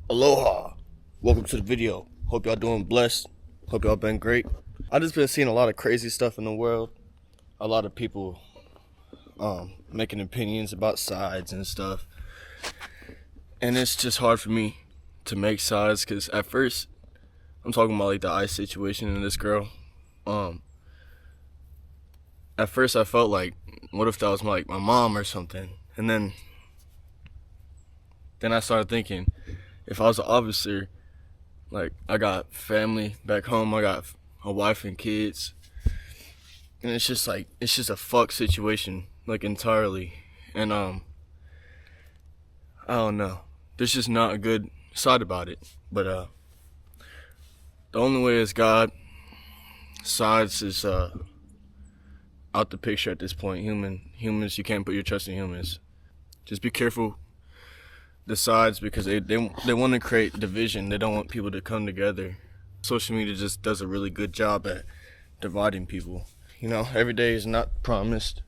Aloha. Welcome to the video. Hope y'all doing blessed. Hope y'all been great. I just been seeing a lot of crazy stuff in the world. A lot of people making opinions about sides and stuff. And it's just hard for me to make sides because at first, I'm talking about like the ICE situation and this girl. At first I felt like, what if that was like my mom or something? And then I started thinking, if I was an officer, like I got family back home, I got a wife and kids, and it's just a fuck situation, like entirely. And I don't know. There's just not a good side about it. But the only way is God. Sides is out the picture at this point. Humans, you can't put your trust in humans. Just be careful the sides because they want to create division. They don't want people to come together. Social media just does a really good job at dividing people. You know, every day is not promised.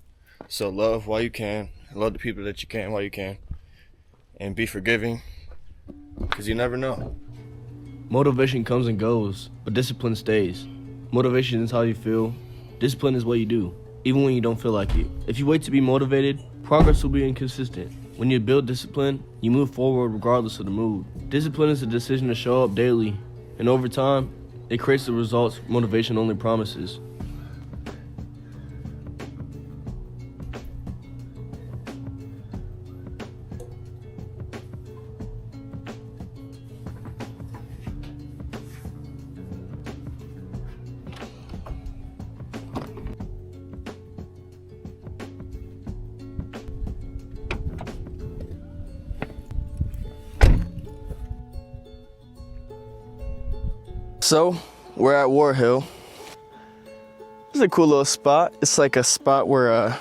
So love while you can. Love the people that you can while you can. And be forgiving because you never know. Motivation comes and goes, but discipline stays. Motivation is how you feel. Discipline is what you do, even when you don't feel like it. If you wait to be motivated, progress will be inconsistent. When you build discipline, you move forward regardless of the mood. Discipline is a decision to show up daily, and over time, it creates the results motivation only promises. So, we're at War Hill. It's a cool little spot. It's like a spot where,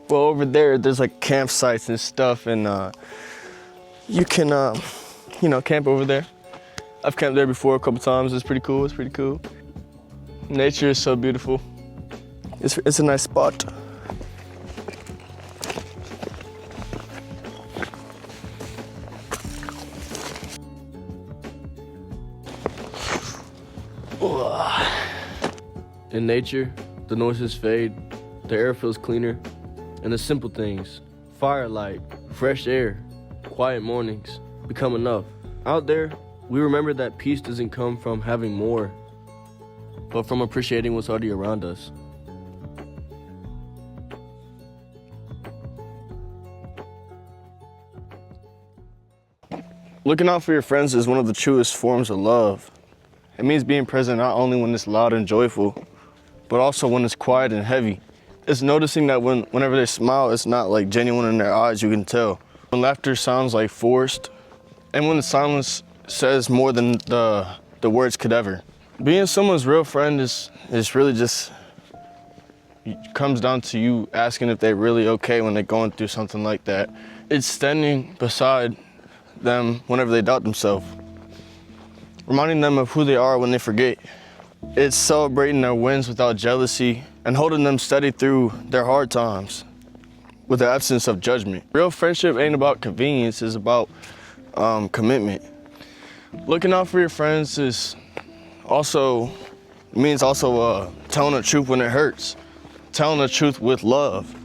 well, over there's like campsites and stuff, and you can, camp over there. I've camped there before a couple times. It's pretty cool. Nature is so beautiful. It's a nice spot. In nature, the noises fade, the air feels cleaner, and the simple things, firelight, fresh air, quiet mornings, become enough. Out there, we remember that peace doesn't come from having more, but from appreciating what's already around us. Looking out for your friends is one of the truest forms of love. It means being present not only when it's loud and joyful, but also when it's quiet and heavy. It's noticing that whenever they smile, it's not like genuine in their eyes, you can tell. When laughter sounds like forced, and when the silence says more than the words could ever. Being someone's real friend is really just, it comes down to you asking if they're really okay when they're going through something like that. It's standing beside them whenever they doubt themselves. Reminding them of who they are when they forget. It's celebrating their wins without jealousy and holding them steady through their hard times with the absence of judgment. Real friendship ain't about convenience, it's about commitment. Looking out for your friends means telling the truth when it hurts, telling the truth with love.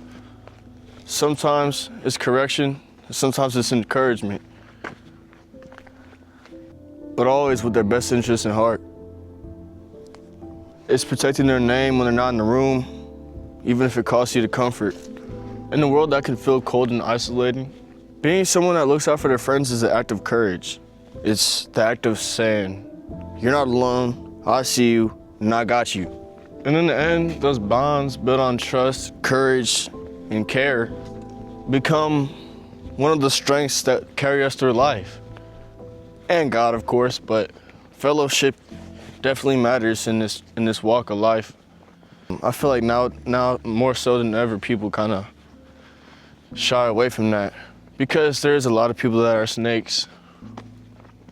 Sometimes it's correction, sometimes it's encouragement, but always with their best interests in heart. It's protecting their name when they're not in the room, even if it costs you the comfort. In a world that can feel cold and isolating, being someone that looks out for their friends is an act of courage. It's the act of saying, you're not alone, I see you, and I got you. And in the end, those bonds built on trust, courage, and care become one of the strengths that carry us through life. And God, of course, but fellowship definitely matters in this walk of life. I feel like now more so than ever, people kind of shy away from that because there's a lot of people that are snakes,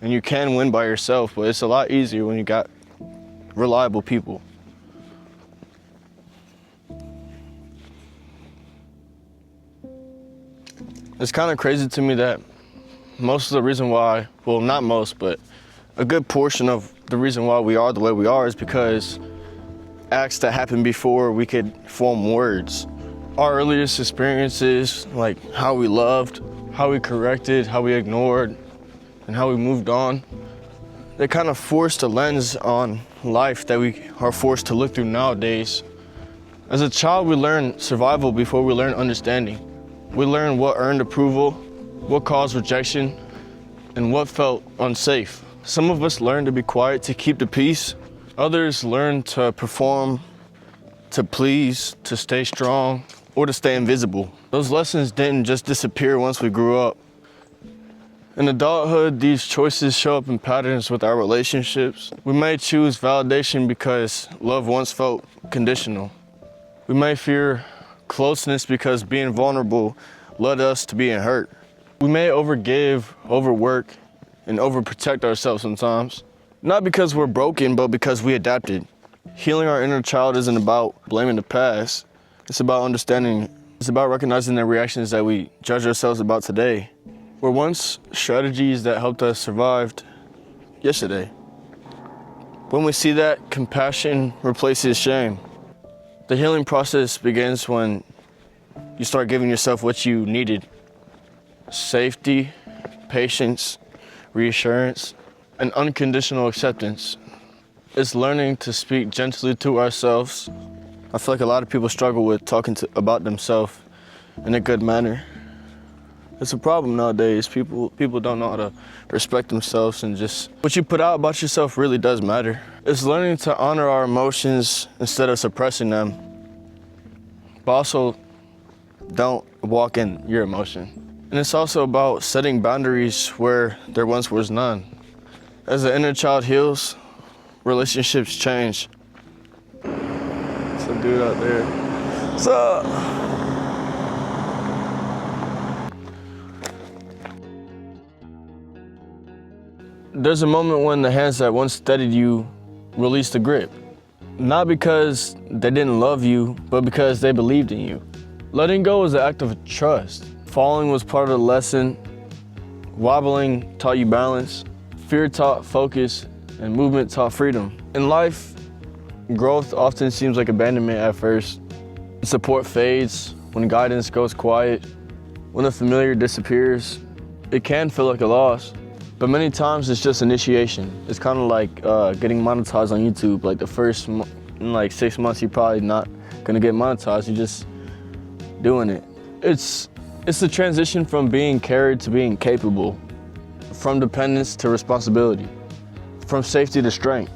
and you can win by yourself, but it's a lot easier when you got reliable people. It's kind of crazy to me that most of the reason why, well, not most, but a good portion of the reason why we are the way we are is because acts that happened before we could form words. Our earliest experiences, like how we loved, how we corrected, how we ignored, and how we moved on, they kind of forced a lens on life that we are forced to look through nowadays. As a child, we learn survival before we learn understanding. We learn what earned approval, what caused rejection, and what felt unsafe. Some of us learn to be quiet to keep the peace. Others learn to perform, to please, to stay strong, or to stay invisible. Those lessons didn't just disappear once we grew up. In adulthood, these choices show up in patterns with our relationships. We may choose validation because love once felt conditional. We may fear closeness because being vulnerable led us to being hurt. We may overgive, overwork, and overprotect ourselves sometimes. Not because we're broken, but because we adapted. Healing our inner child isn't about blaming the past. It's about understanding. It's about recognizing the reactions that we judge ourselves about today were once strategies that helped us survive yesterday. When we see that, compassion replaces shame. The healing process begins when you start giving yourself what you needed: safety, patience, reassurance, and unconditional acceptance. It's learning to speak gently to ourselves. I feel like a lot of people struggle with talking about themselves in a good manner. It's a problem nowadays. People don't know how to respect themselves, and just what you put out about yourself really does matter. It's learning to honor our emotions instead of suppressing them. But also, don't walk in your emotion. And it's also about setting boundaries where there once was none. As the inner child heals, relationships change. Some dude out there. What's up? There's a moment when the hands that once steadied you release the grip. Not because they didn't love you, but because they believed in you. Letting go is an act of trust. Falling was part of the lesson. Wobbling taught you balance. Fear taught focus, and movement taught freedom. In life, growth often seems like abandonment at first. Support fades, when guidance goes quiet, when the familiar disappears. It can feel like a loss. But many times it's just initiation. It's kind of like getting monetized on YouTube. Like the first, in like 6 months, you're probably not gonna get monetized. You're just doing it. It's the transition from being carried to being capable, from dependence to responsibility, from safety to strength.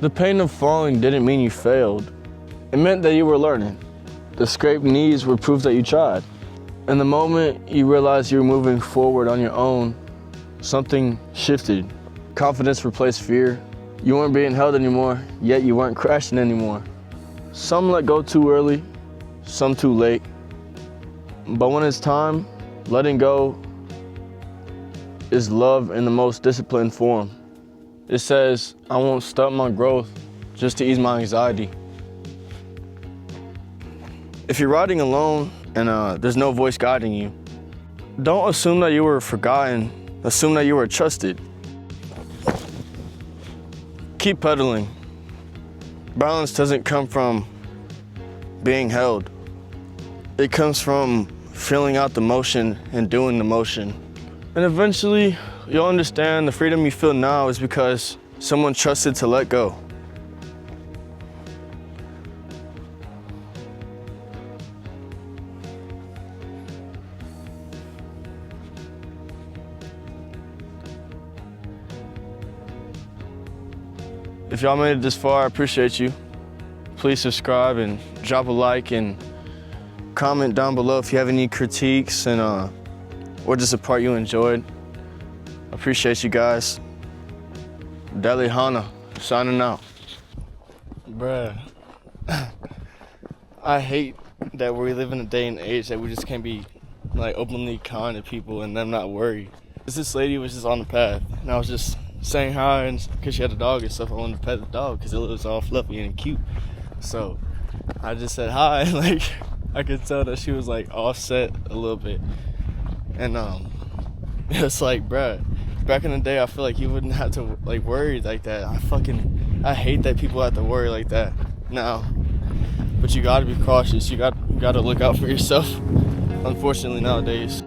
The pain of falling didn't mean you failed. It meant that you were learning. The scraped knees were proof that you tried. And the moment you realized you were moving forward on your own, something shifted. Confidence replaced fear. You weren't being held anymore, yet you weren't crashing anymore. Some let go too early, some too late. But when it's time, letting go is love in the most disciplined form. It says, I won't stunt my growth just to ease my anxiety. If you're riding alone and there's no voice guiding you, don't assume that you were forgotten. Assume that you were trusted. Keep pedaling. Balance doesn't come from being held. It comes from feeling out the motion and doing the motion. And eventually, you'll understand the freedom you feel now is because someone trusted to let go. If y'all made it this far, I appreciate you. Please subscribe and drop a like and comment down below if you have any critiques and or just a part you enjoyed. I appreciate you guys. Deli Hana, signing out. Bruh, I hate that we live in a day and age that we just can't be like openly kind to people and them not worry. This lady was just on the path and I was just saying hi, and because she had a dog and stuff, I wanted to pet the dog because it was all fluffy and cute. So I just said hi. Like, I could tell that she was like offset a little bit, and It's like, bruh, back in the day, I feel like you wouldn't have to like worry like that. I hate that people have to worry like that now. But you gotta be cautious. You gotta look out for yourself. Unfortunately, nowadays.